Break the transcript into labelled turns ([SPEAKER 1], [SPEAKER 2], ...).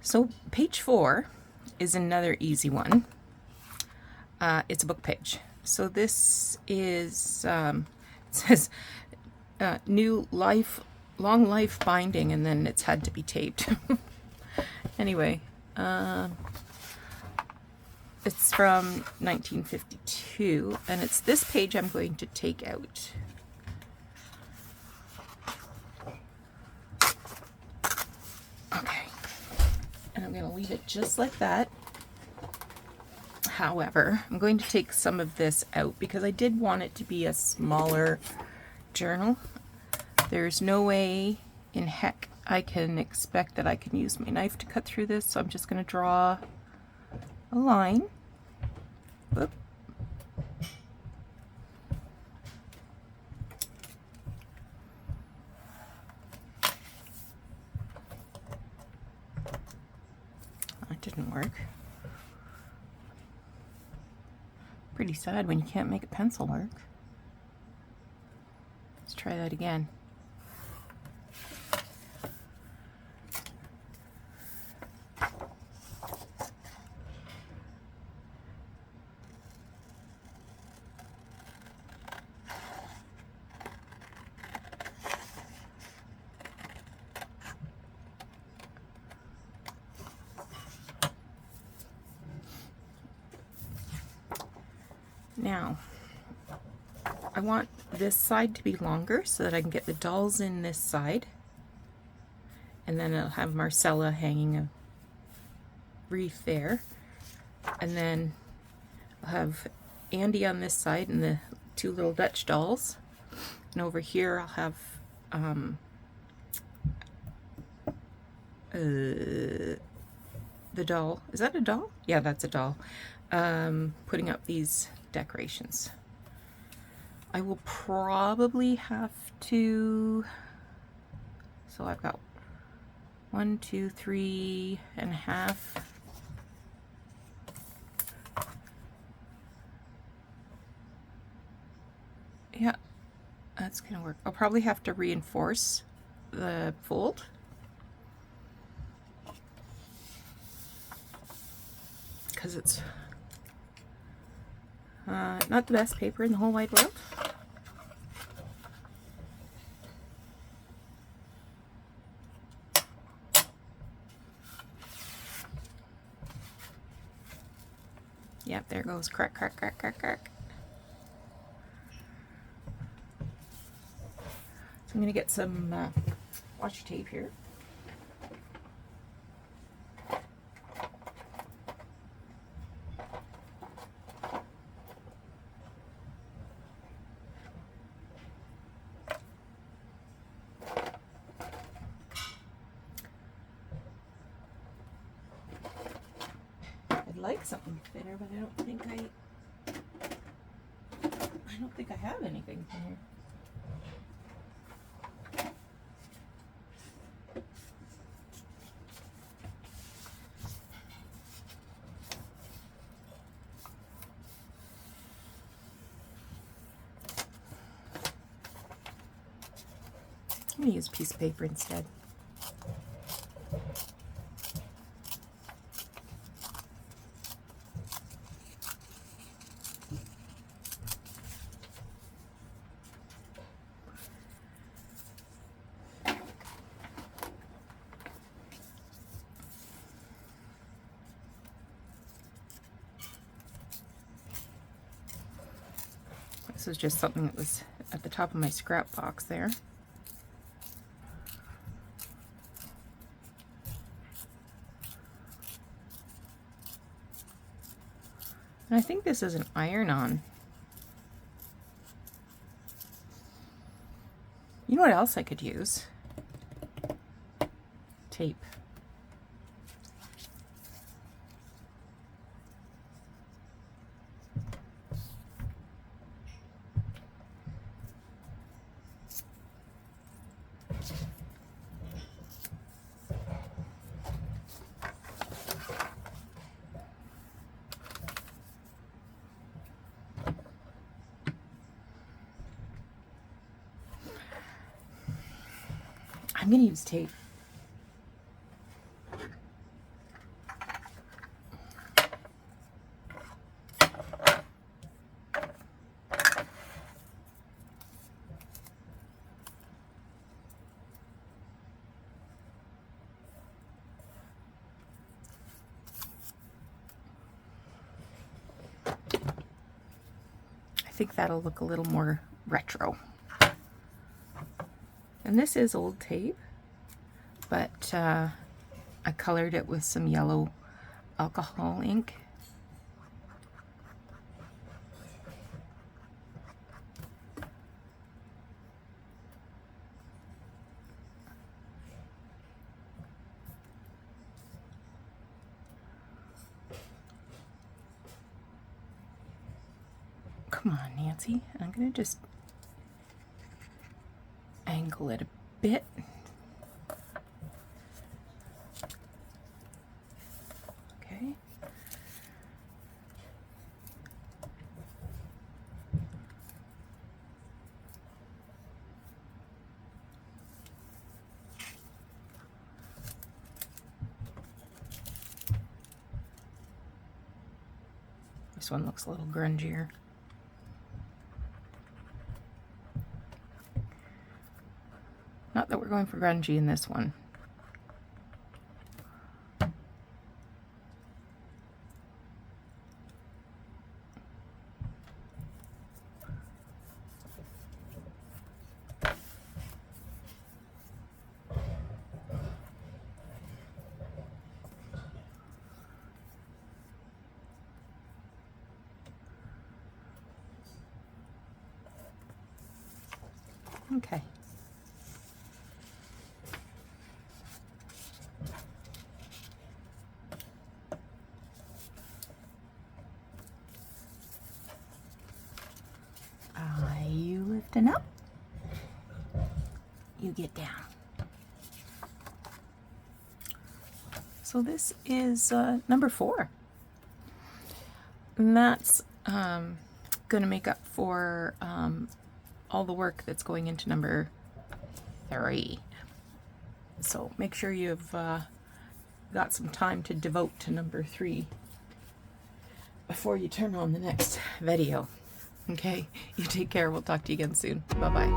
[SPEAKER 1] So page 4 is another easy one. It's a book page. So this is, it says new life, long life binding, and then it's had to be taped. Anyway, it's from 1952, and it's this page I'm going to take out. Okay, and I'm going to leave it just like that. However, I'm going to take some of this out because I did want it to be a smaller journal. There's no way in heck I can expect that I can use my knife to cut through this, so I'm just going to draw a line. Whoop. That didn't work. Pretty sad when you can't make a pencil work. Let's try that again. Now, I want this side to be longer so that I can get the dolls in this side. And then I'll have Marcella hanging a wreath there. And then I'll have Andy on this side and the two little Dutch dolls. And over here I'll have the doll. Is that a doll? Yeah, that's a doll. Putting up these decorations. I will probably have to, so I've got 1, 2, 3.5. Yeah, that's gonna work. I'll probably have to reinforce the fold. Because it's not the best paper in the whole wide world. Yep, there goes crack, crack, crack, crack, crack. So I'm going to get some washi tape here. I'd like something thinner, but I don't think I have anything thinner. I'm going to use a piece of paper instead. This was just something that was at the top of my scrap box there. And I think this is an iron-on. You know what else I could use? Tape. I'm going to use tape. think that'll look a little more retro. And this is old tape, but I colored it with some yellow alcohol ink. Come on, Nancy. I'm going to just angle it a bit. Okay. This one looks a little grungier. Not that we're going for grungy in this one. Okay. You lifting up, you get down. So this is number 4. And that's going to make up for all the work that's going into number 3. So make sure you've got some time to devote to number 3 before you turn on the next video. Okay, you take care. We'll talk to you again soon. Bye-bye.